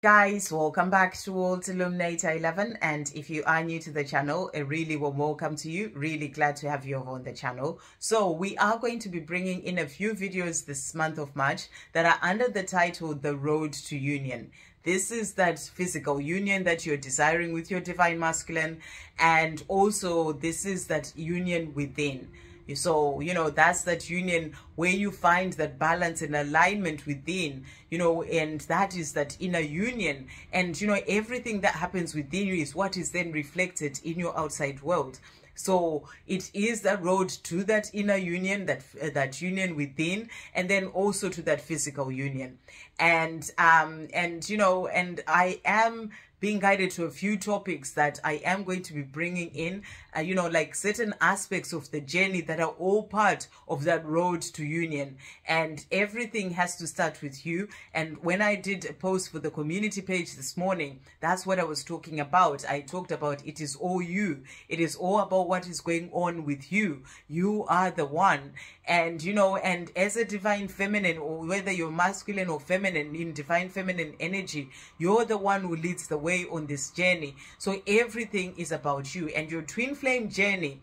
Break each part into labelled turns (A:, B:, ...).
A: Guys, welcome back to World Illuminator 11, and if you are new to the channel, a really warm welcome to you. Really glad to have you over on the channel. So we are going to be bringing in a few videos this month of March that are under the title The Road to Union. This is that physical union that you're desiring with your divine masculine, and also this is that union within. So, that's that union where you find that balance and alignment within, and that is that inner union. And, everything that happens within you is what is then reflected in your outside world. So it is the road to that inner union, that union within, and then also to that physical union. And I am being guided to a few topics that I am going to be bringing in, like certain aspects of the journey that are all part of that road to union. And everything has to start with you. And when I did a post for the community page this morning, that's what I was talking about. I talked about it is all you. It is all about what is going on with you. You are the one. And, and as a divine feminine, or whether you're masculine or feminine, in divine feminine energy, you're the one who leads the way on this journey. So everything is about you, and your twin flame journey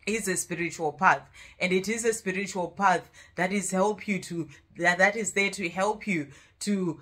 A: is a spiritual path, and it is a spiritual path that is that is there to help you to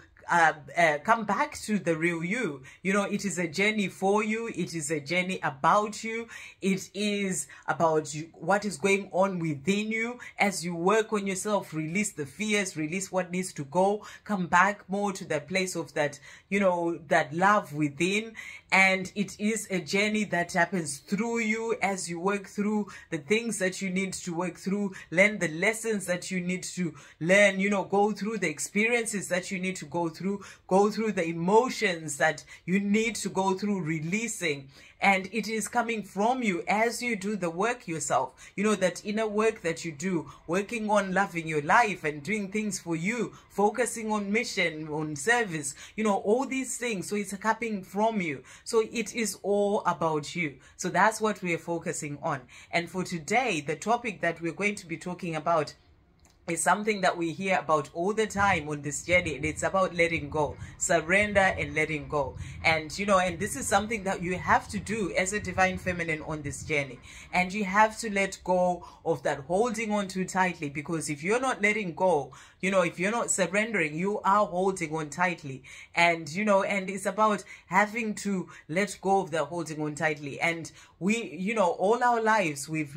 A: come back to the real you. It is a journey for you. It is a journey about you. It is about you, what is going on within you as you work on yourself. Release the fears, release what needs to go, come back more to the place of that, that love within. And it is a journey that happens through you as you work through the things that you need to work through, learn the lessons that you need to learn, go through the experiences that you need to go through the emotions that you need to go through releasing. And it is coming from you as you do the work yourself, that inner work that you do, working on loving your life and doing things for you, focusing on mission, on service, all these things. So it's coming from you. So it is all about you. So that's what we're focusing on. And for today, the topic that we're going to be talking about is something that we hear about all the time on this journey, and it's about letting go, surrender and letting go. And and this is something that you have to do as a divine feminine on this journey, and you have to let go of that holding on too tightly, because if you're not letting go, if you're not surrendering, you are holding on tightly. And and it's about having to let go of the holding on tightly. And we, all our lives we've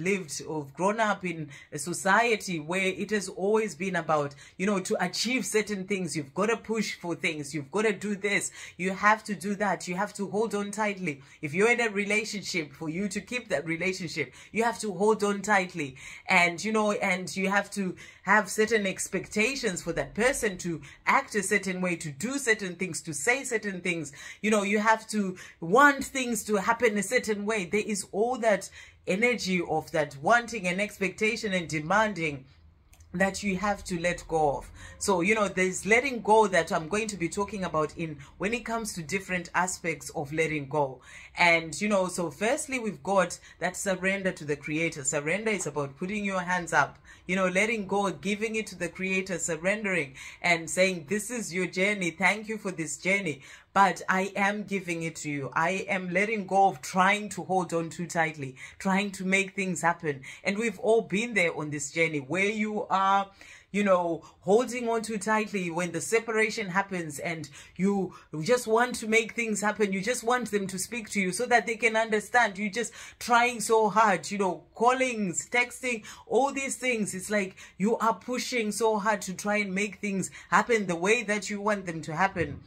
A: grown up in a society where it has always been about, to achieve certain things, you've got to push for things, you've got to do this, you have to do that, you have to hold on tightly. If you're in a relationship, for you to keep that relationship, you have to hold on tightly. And and you have to have certain expectations for that person to act a certain way, to do certain things, to say certain things. You have to want things to happen a certain way. There is all that energy of that wanting and expectation and demanding that you have to let go of. So there's letting go that I'm going to be talking about when it comes to different aspects of letting go. And so firstly, we've got that surrender to the Creator. Surrender is about putting your hands up, letting go, giving it to the Creator, surrendering and saying, this is your journey, thank you for this journey, but I am giving it to you. I am letting go of trying to hold on too tightly, trying to make things happen. And we've all been there on this journey where you are, holding on too tightly when the separation happens, and you just want to make things happen. You just want them to speak to you so that they can understand. You're just trying so hard, callings, texting, all these things. It's like you are pushing so hard to try and make things happen the way that you want them to happen.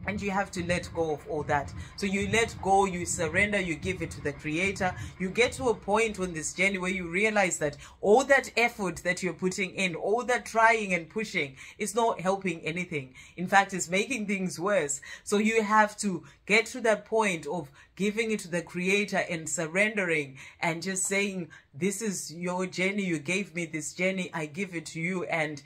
A: And you have to let go of all that. So you let go, you surrender, you give it to the Creator. You get to a point on this journey where you realize that all that effort that you're putting in, all that trying and pushing, is not helping anything. In fact, it's making things worse. So you have to get to that point of giving it to the Creator and surrendering and just saying, this is your journey, you gave me this journey, I give it to you. And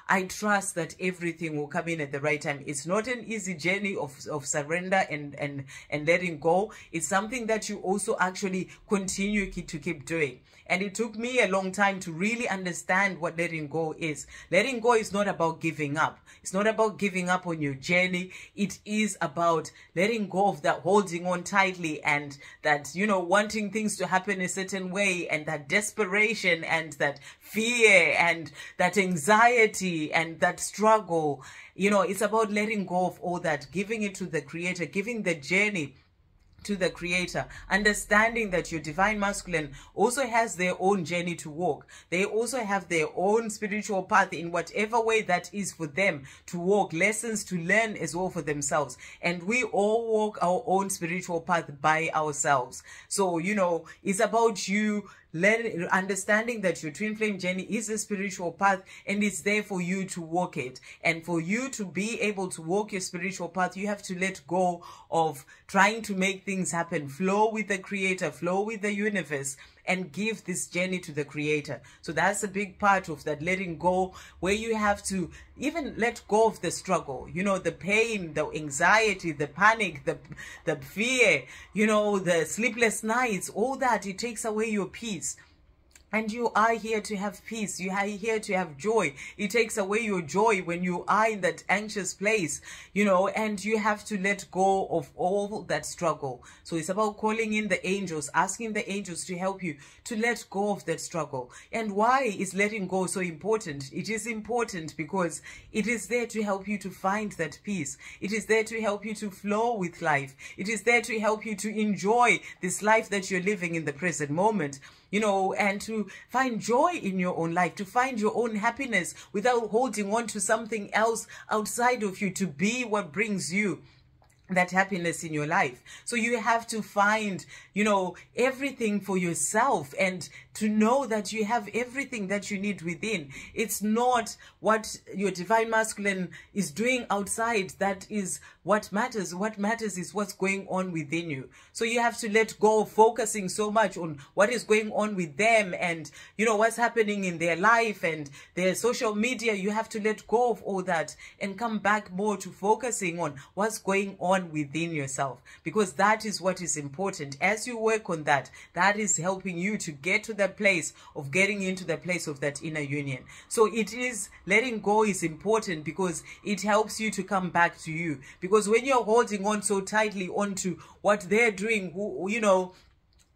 A: I trust that everything will come in at the right time. It's not an easy journey of surrender and letting go. It's something that you also actually continue to keep doing. And it took me a long time to really understand what letting go is. Letting go is not about giving up. It's not about giving up on your journey. It is about letting go of that holding on tightly and that, wanting things to happen a certain way, and that desperation and that fear and that anxiety and that struggle. It's about letting go of all that, giving it to the Creator, giving the journey to the Creator, understanding that your divine masculine also has their own journey to walk. They also have their own spiritual path in whatever way that is for them to walk, lessons to learn as well for themselves. And we all walk our own spiritual path by ourselves. So, it's about you understanding that your twin flame journey is a spiritual path, and it's there for you to walk it. And for you to be able to walk your spiritual path, you have to let go of trying to make things happen. Flow with the Creator, flow with the universe, and give this journey to the Creator. So that's a big part of that letting go, where you have to even let go of the struggle, the pain, the anxiety, the panic, the fear, the sleepless nights, all that. It takes away your peace. And you are here to have peace. You are here to have joy. It takes away your joy when you are in that anxious place, and you have to let go of all that struggle. So it's about calling in the angels, asking the angels to help you to let go of that struggle. And why is letting go so important? It is important because it is there to help you to find that peace. It is there to help you to flow with life. It is there to help you to enjoy this life that you're living in the present moment. And to find joy in your own life, to find your own happiness without holding on to something else outside of you, to be what brings you that happiness in your life. So you have to find, everything for yourself, and to know that you have everything that you need within. It's not what your divine masculine is doing outside that is what matters. What matters is what's going on within you. So you have to let go of focusing so much on what is going on with them and, what's happening in their life and their social media. You have to let go of all that and come back more to focusing on what's going on within yourself, because that is what is important. As you work on that, that is helping you to get to the place of getting into the place of that inner union. So letting go is important because it helps you to come back to you. Because when you're holding on so tightly onto what they're doing,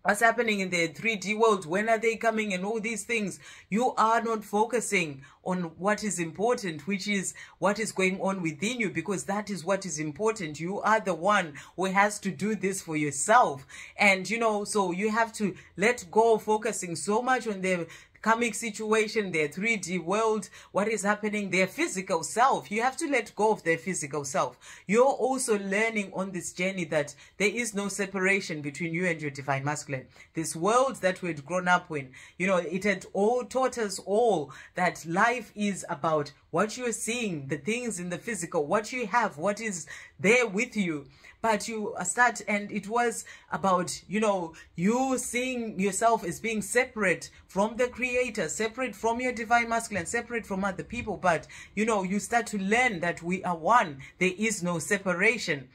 A: what's happening in the 3D world, when are they coming, and all these things, you are not focusing on what is important, which is what is going on within you, because that is what is important. You are the one who has to do this for yourself. And, so you have to let go of focusing so much on the karmic situation, their 3D world, what is happening, their physical self. You have to let go of their physical self. You're also learning on this journey that there is no separation between you and your divine masculine. This world that we'd grown up in, it had all taught us all that life is about what you're seeing, the things in the physical, what you have, what is there with you. But you start, and it was about, you seeing yourself as being separate from the Creator, separate from your divine masculine, separate from other people. But, you start to learn that we are one. There is no separation.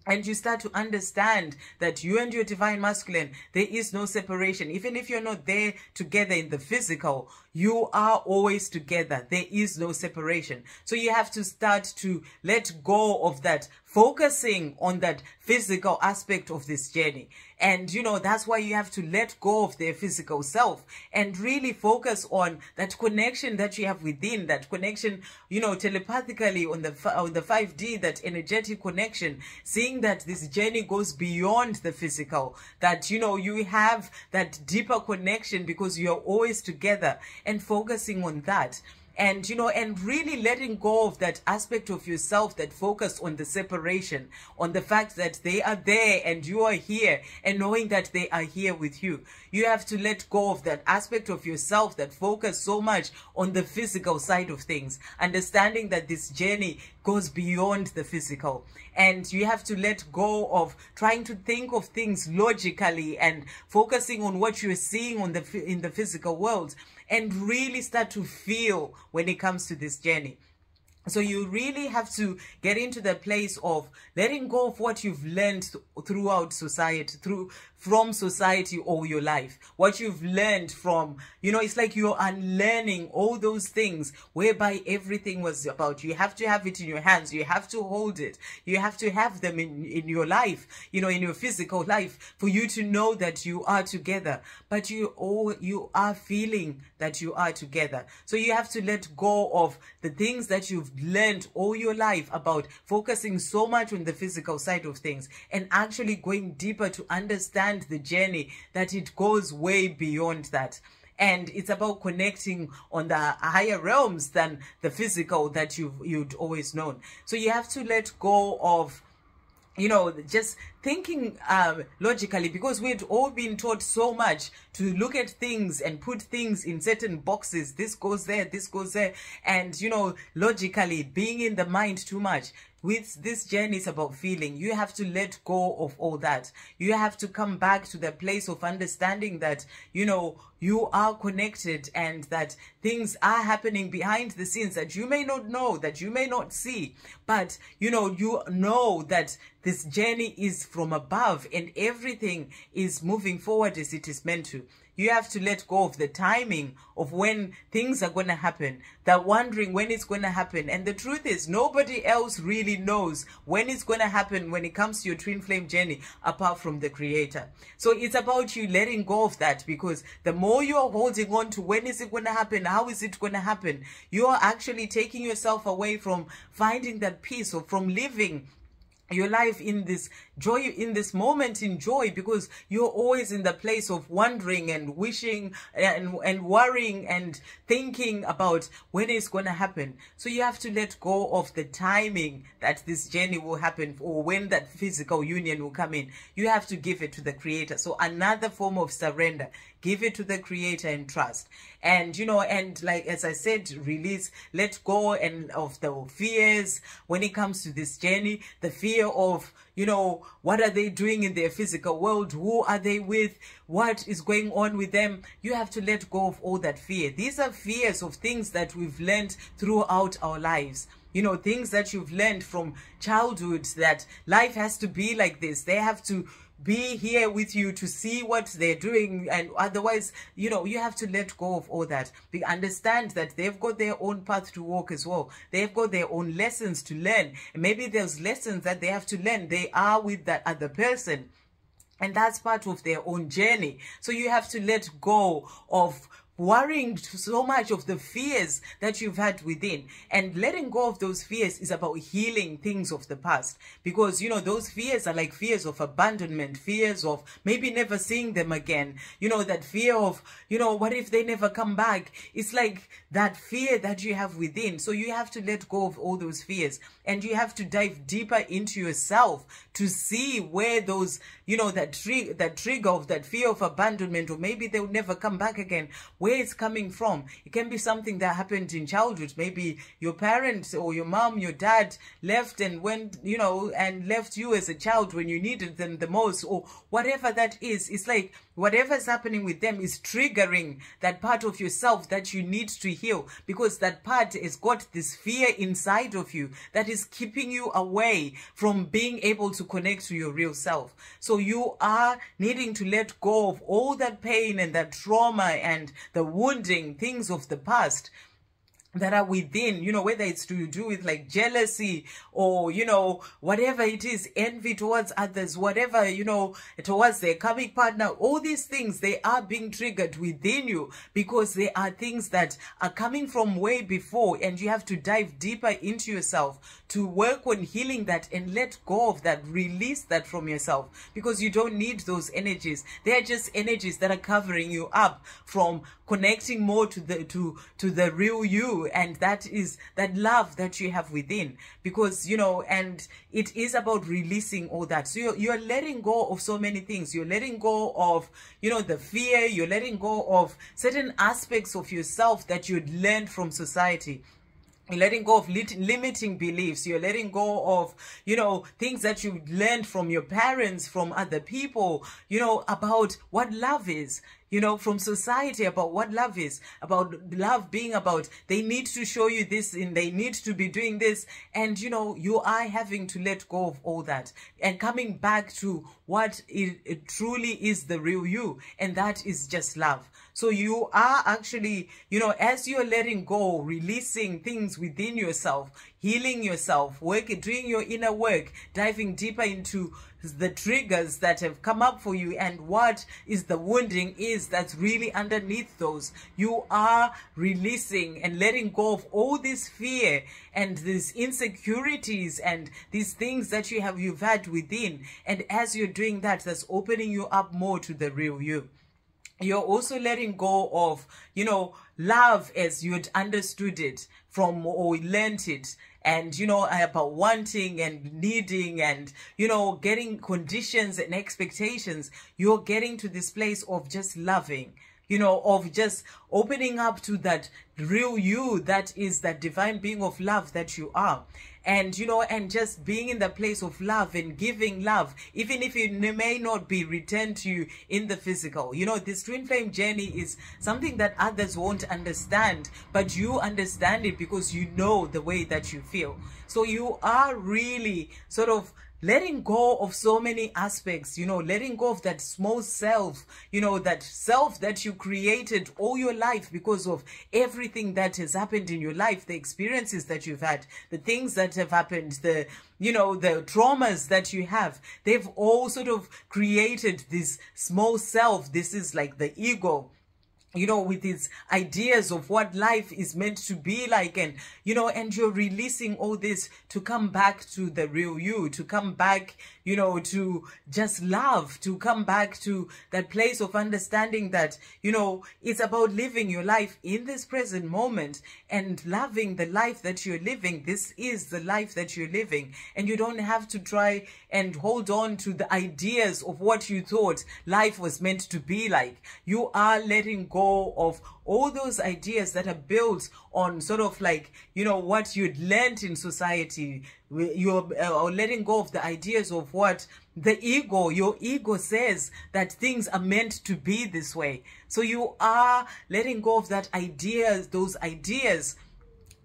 A: And you start to understand that you and your divine masculine, there is no separation. Even if you're not there together in the physical, you are always together. There is no separation. So you have to start to let go of that, focusing on that physical aspect of this journey. And, that's why you have to let go of their physical self and really focus on that connection that you have within, that connection, telepathically on the 5D, that energetic connection, seeing that this journey goes beyond the physical, that, you have that deeper connection because you're always together, and focusing on that. And, and really letting go of that aspect of yourself that focused on the separation, on the fact that they are there and you are here, and knowing that they are here with you. You have to let go of that aspect of yourself that focused so much on the physical side of things, understanding that this journey goes beyond the physical. And you have to let go of trying to think of things logically and focusing on what you're seeing in the physical world, and really start to feel when it comes to this journey. So you really have to get into the place of letting go of what you've learned throughout society, from society all your life, what you've learned from, it's like you're unlearning all those things whereby everything was about, you have to have it in your hands, you have to hold it, you have to have them in your life, in your physical life, for you to know that you are together, but you are feeling that you are together. So you have to let go of the things that you've learned all your life about focusing so much on the physical side of things, and actually going deeper to understand the journey, that it goes way beyond that. And it's about connecting on the higher realms than the physical that you'd always known. So you have to let go of, just thinking logically, because we'd all been taught so much to look at things and put things in certain boxes. This goes there, this goes there. And, logically being in the mind too much. With this journey, it's about feeling. You have to let go of all that. You have to come back to the place of understanding that, you are connected, and that things are happening behind the scenes that you may not know, that you may not see. But, you know that this journey is from above, and everything is moving forward as it is meant to. You have to let go of the timing of when things are going to happen, that wondering when it's going to happen. And the truth is, nobody else really knows when it's going to happen when it comes to your twin flame journey, apart from the Creator. So it's about you letting go of that, because the more you are holding on to when is it going to happen, how is it going to happen, you are actually taking yourself away from finding that peace, or from living your life in this joy, in this moment in joy, because you're always in the place of wondering and wishing and worrying and thinking about when it's going to happen. So you have to let go of the timing that this journey will happen, or when that physical union will come in. You have to give it to the Creator. So another form of surrender. Give it to the Creator and trust. And, and like, as I said, release, let go and of the fears when it comes to this journey. The fear of, what are they doing in their physical world? Who are they with? What is going on with them? You have to let go of all that fear. These are fears of things that we've learned throughout our lives. Things that you've learned from childhood, that life has to be like this. They have to be here with you to see what they're doing, and otherwise, you have to let go of all that. Understand that they've got their own path to walk as well. They've got their own lessons to learn, and maybe there's lessons that they have to learn. They are with that other person, and that's part of their own journey. So you have to let go of worrying so much of the fears that you've had within, and letting go of those fears is about healing things of the past, because those fears are like fears of abandonment, fears of maybe never seeing them again, that fear of what if they never come back. It's like that fear that you have within. So you have to let go of all those fears, and you have to dive deeper into yourself to see where those that trigger of that fear of abandonment, or maybe they'll never come back again, where it's coming from. It can be something that happened in childhood. Maybe your parents or your mom, your dad left and went, and left you as a child when you needed them the most, or whatever that is. It's like whatever's happening with them is triggering that part of yourself that you need to heal, because that part has got this fear inside of you that is keeping you away from being able to connect to your real self. So you are needing to let go of all that pain and that trauma and the wounding things of the past that are within, whether it's to do with like jealousy or, whatever it is, envy towards others, whatever, towards their karmic partner. All these things, they are being triggered within you, because they are things that are coming from way before, and you have to dive deeper into yourself to work on healing that and let go of that, release that from yourself, because you don't need those energies. They are just energies that are covering you up from connecting more to the real you, and that is that love that you have within, because and it is about releasing all that. So you're letting go of so many things. You're letting go of the fear. You're letting go of certain aspects of yourself that you'd learned from society. You're letting go of limiting beliefs. You're letting go of, things that you learned from your parents, from other people, about what love is. you know, from society about what love is, about love being about, they need to show you this and they need to be doing this. And, you know, you are having to let go of all that and coming back to what it truly is, the real you. And that is just love. So you are actually, you know, as you're letting go, releasing things within yourself, healing yourself, doing your inner work, diving deeper into the triggers that have come up for you and what is the wounding is that's really underneath those. You are releasing and letting go of all this fear and these insecurities and these things that you've had within. And as you're doing that, that's opening you up more to the real you. You're also letting go of, you know, love as you'd understood it from or learned it. And, you know, about wanting and needing and, you know, getting conditions and expectations. You're getting to this place of just loving, you know, of just opening up to that real you that is that divine being of love that you are. And, you know, and just being in the place of love and giving love, even if it may not be returned to you in the physical. You know, this twin flame journey is something that others won't understand, but you understand it because you know the way that you feel. So you are really sort of letting go of so many aspects, you know, letting go of that small self, you know, that self that you created all your life because of everything that has happened in your life, the experiences that you've had, the things that have happened, the, you know, the traumas that you have. They've all sort of created this small self. This is like the ego, you know, with its ideas of what life is meant to be like. And, you know, and you're releasing all this to come back to the real you, to come back, you know, to just love, to come back to that place of understanding that, you know, it's about living your life in this present moment and loving the life that you're living. This is the life that you're living. And you don't have to try and hold on to the ideas of what you thought life was meant to be like. You are letting go of all those ideas that are built on sort of like, you know, what you'd learned in society. You're letting go of the ideas of what the ego, your ego says that things are meant to be this way. So you are letting go of that ideas, those ideas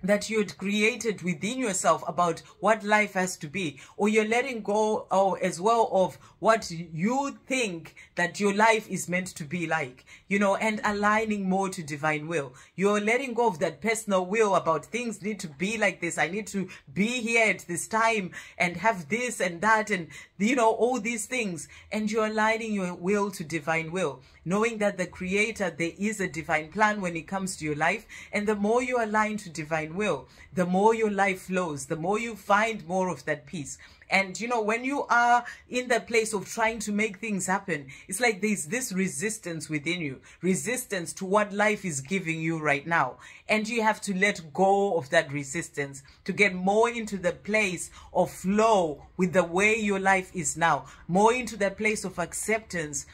A: that you'd created within yourself about what life has to be. Or you're letting go as well of what you think that your life is meant to be like, you know, and aligning more to divine will. You're letting go of that personal will about things need to be like this. I need to be here at this time and have this and that and, you know, all these things. And you're aligning your will to divine will, knowing that the creator, there is a divine plan when it comes to your life. And the more you align to divine will, the more your life flows, the more you find more of that peace. And, you know, when you are in the place of trying to make things happen, it's like there's this resistance within you, resistance to what life is giving you right now. And you have to let go of that resistance to get more into the place of flow with the way your life is now, more into the place of acceptance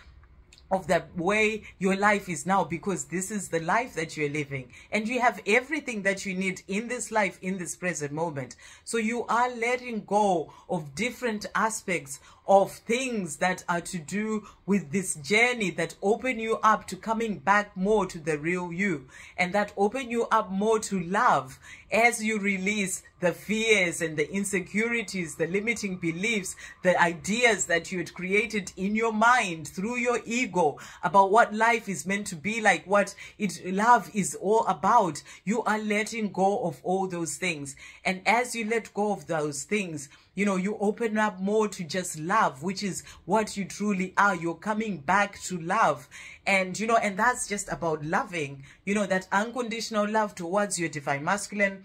A: of the way your life is now, because this is the life that you're living and you have everything that you need in this life in this present moment. So you are letting go of different aspects of things that are to do with this journey that open you up to coming back more to the real you, and that open you up more to love as you release the fears and the insecurities, the limiting beliefs, the ideas that you had created in your mind through your ego about what life is meant to be like, what love is all about. You are letting go of all those things. And as you let go of those things, you know, you open up more to just love, which is what you truly are. You're coming back to love. And, you know, and that's just about loving, you know, that unconditional love towards your divine masculine,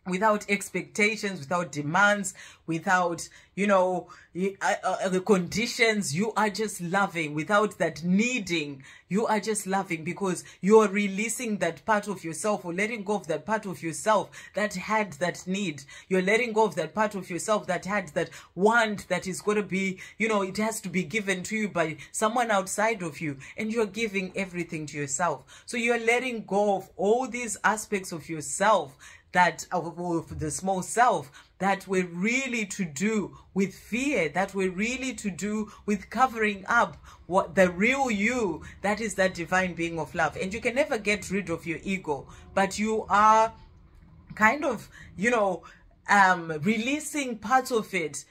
A: without expectations, without demands, without, you know, the conditions. You are just loving without that needing. You are just loving because you're releasing that part of yourself, or letting go of that part of yourself that had that need. You're letting go of that part of yourself that had that want that is going to be, you know, it has to be given to you by someone outside of you, and you're giving everything to yourself. So you're letting go of all these aspects of yourself, that of the small self that were really to do with fear, that were really to do with covering up what the real you, that is that divine being of love. And you can never get rid of your ego, but you are kind of, releasing parts of it,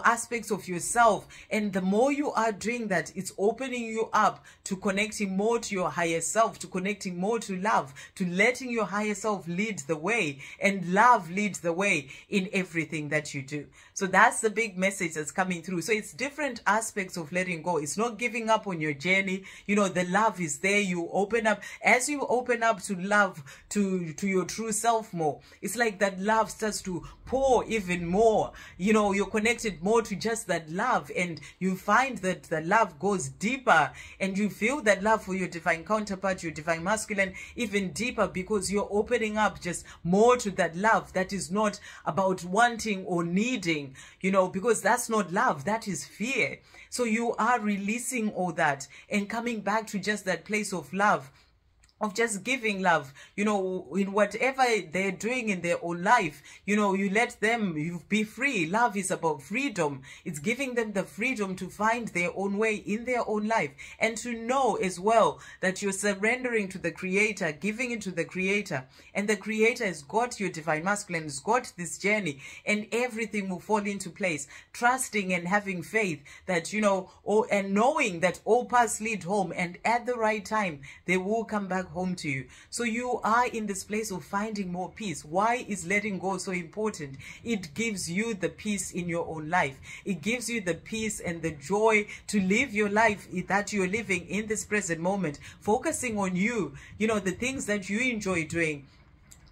A: aspects of yourself. And the more you are doing that, it's opening you up to connecting more to your higher self, to connecting more to love, to letting your higher self lead the way, and love leads the way in everything that you do. So that's the big message that's coming through. So it's different aspects of letting go. It's not giving up on your journey. The love is there. You open up. As you open up to love, to your true self more, it's like that love starts to pour even more. You're connected more to just that love, and you find that the love goes deeper, and you feel that love for your divine counterpart, your divine masculine, even deeper, because you're opening up just more to that love that is not about wanting or needing, because that's not love, that is fear. So you are releasing all that and coming back to just that place of love, of just giving love, in whatever they're doing in their own life. You let them, you be free. Love is about freedom. It's giving them the freedom to find their own way in their own life, and to know as well that you're surrendering to the Creator, giving it to the Creator, and the Creator has got your divine masculine, has got this journey, and everything will fall into place. Trusting and having faith that, and knowing that all paths lead home, and at the right time they will come back home to you. So you are in this place of finding more peace. Why is letting go so important? It gives you the peace in your own life. It gives you the peace and the joy to live your life that you're living in this present moment, focusing on you, the things that you enjoy doing,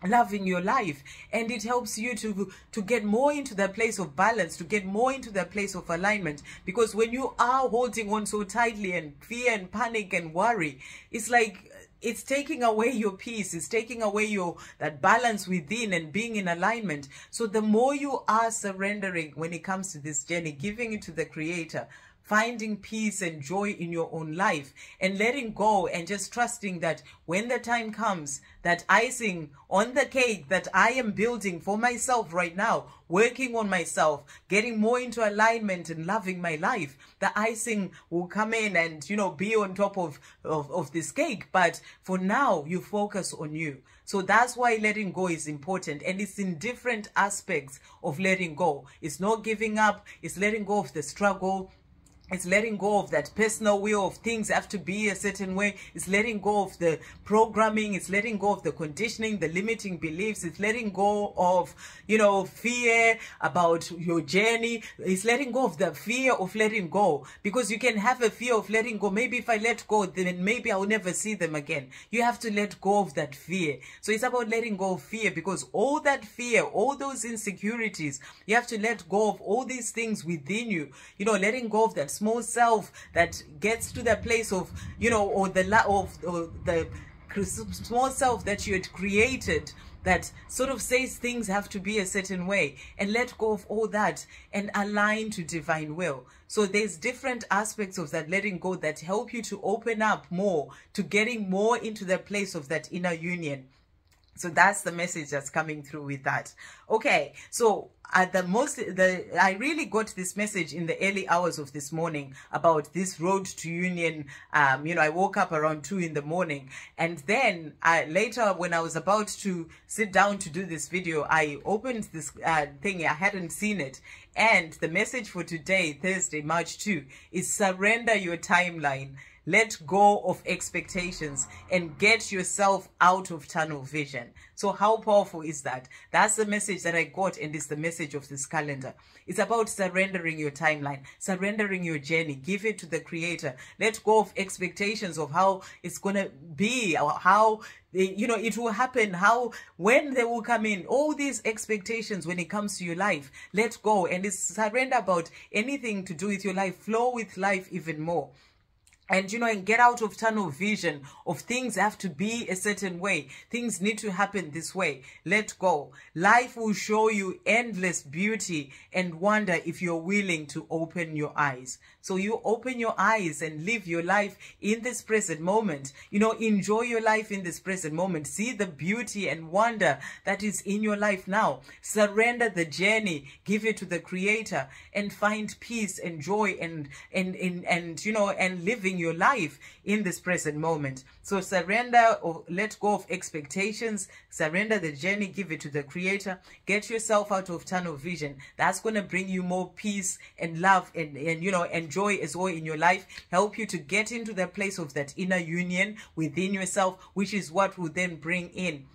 A: loving your life. And it helps you to get more into that place of balance, to get more into that place of alignment. Because when you are holding on so tightly, and fear and panic and worry, it's like it's taking away your peace. It's taking away that balance within and being in alignment. So the more you are surrendering when it comes to this journey, giving it to the Creator, finding peace and joy in your own life, and letting go, and just trusting that when the time comes, that icing on the cake that I am building for myself right now, working on myself, getting more into alignment and loving my life, the icing will come in and, be on top of this cake. But for now, you focus on you. So that's why letting go is important, and it's in different aspects of letting go. It's not giving up. It's letting go of the struggle. It's letting go of that personal will of things have to be a certain way. It's letting go of the programming. It's letting go of the conditioning, the limiting beliefs. It's letting go of, fear about your journey. It's letting go of the fear of letting go, because you can have a fear of letting go. Maybe if I let go, then maybe I'll never see them again. You have to let go of that fear. So it's about letting go of fear, because all that fear, all those insecurities, you have to let go of all these things within you, letting go of that small self that gets to the place of, or the small self that you had created, that sort of says things have to be a certain way, and let go of all that and align to divine will. So there's different aspects of that letting go that help you to open up more, to getting more into the place of that inner union. So that's the message that's coming through with that. Okay, so I really got this message in the early hours of this morning about this road to union. I woke up around 2 in the morning, and then later when I was about to sit down to do this video, I opened this thing. I hadn't seen it, and the message for today, Thursday, March 2, is surrender your timeline. Let go of expectations and get yourself out of tunnel vision. So how powerful is that? That's the message that I got, and it's the message of this calendar. It's about surrendering your timeline, surrendering your journey. Give it to the Creator. Let go of expectations of how it's going to be, or how it will happen, when they will come in. All these expectations when it comes to your life, let go. And it's surrender about anything to do with your life. Flow with life even more. and and get out of tunnel vision of things have to be a certain way, things need to happen this way. Let go. Life will show you endless beauty and wonder if you're willing to open your eyes. So you open your eyes and live your life in this present moment. Enjoy your life in this present moment. See the beauty and wonder that is in your life now. Surrender the journey, give it to the Creator, and find peace and joy and living your life in this present moment. So surrender or let go of expectations, surrender the journey, give it to the Creator, get yourself out of tunnel vision. That's going to bring you more peace and love and joy as well in your life, help you to get into the place of that inner union within yourself, which is what will then bring in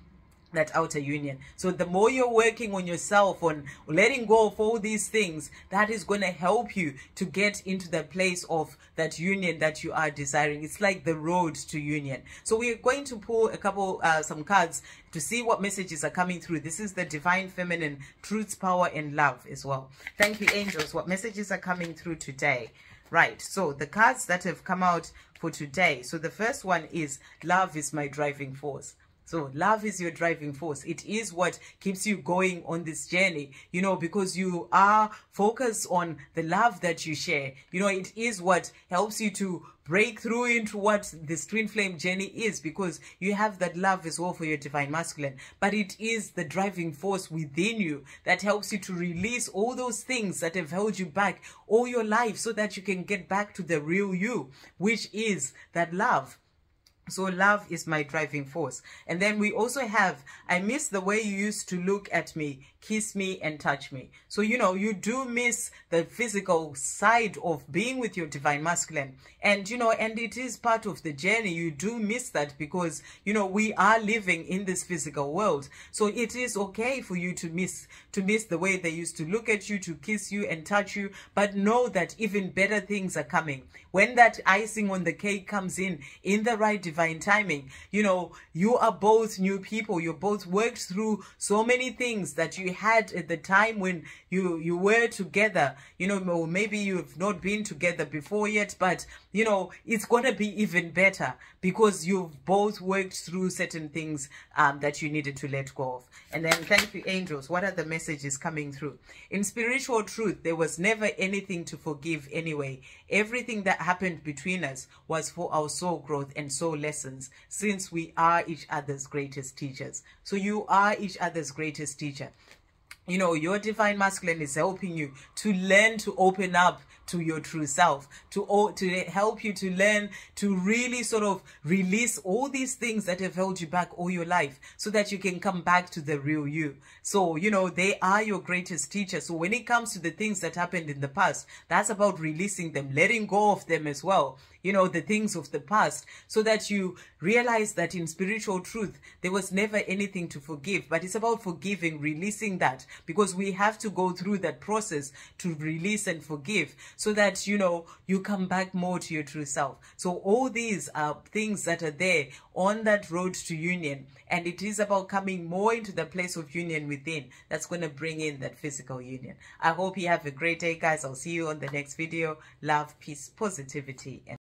A: that outer union. So the more you're working on yourself, on letting go of all these things, that is going to help you to get into the place of that union that you are desiring. It's like the road to union. So we're going to pull a couple some cards to see what messages are coming through. This is the Divine Feminine, Truth's Power and Love as well. Thank you, angels. What messages are coming through today? Right, so the cards that have come out for today. So the first one is love is my driving force. So love is your driving force. It is what keeps you going on this journey, because you are focused on the love that you share. It is what helps you to break through into what this twin flame journey is, because you have that love as well for your divine masculine. But it is the driving force within you that helps you to release all those things that have held you back all your life, so that you can get back to the real you, which is that love. So love is my driving force. And then we also have, I miss the way you used to look at me, kiss me and touch me. So, you do miss the physical side of being with your divine masculine. And, and it is part of the journey. You do miss that because, we are living in this physical world. So it is okay for you to miss the way they used to look at you, to kiss you and touch you. But know that even better things are coming. When that icing on the cake comes in the right divine timing, you are both new people. You both worked through so many things that you had at the time when you were together, or maybe you've not been together before yet, but it's going to be even better because you've both worked through certain things that you needed to let go of. And then thank you, angels. What are the messages coming through? In spiritual truth, there was never anything to forgive anyway. Everything that happened between us was for our soul growth and soul lessons, since we are each other's greatest teachers. So you are each other's greatest teacher. Your divine masculine is helping you to learn to open up to your true self, to help you to learn to really sort of release all these things that have held you back all your life, so that you can come back to the real you. So, they are your greatest teacher. So when it comes to the things that happened in the past, that's about releasing them, letting go of them as well. The things of the past, so that you realize that in spiritual truth, there was never anything to forgive, but it's about forgiving, releasing that, because we have to go through that process to release and forgive, so that, you come back more to your true self. So all these are things that are there on that road to union, and it is about coming more into the place of union within. That's going to bring in that physical union. I hope you have a great day, guys. I'll see you on the next video. Love, peace, positivity, and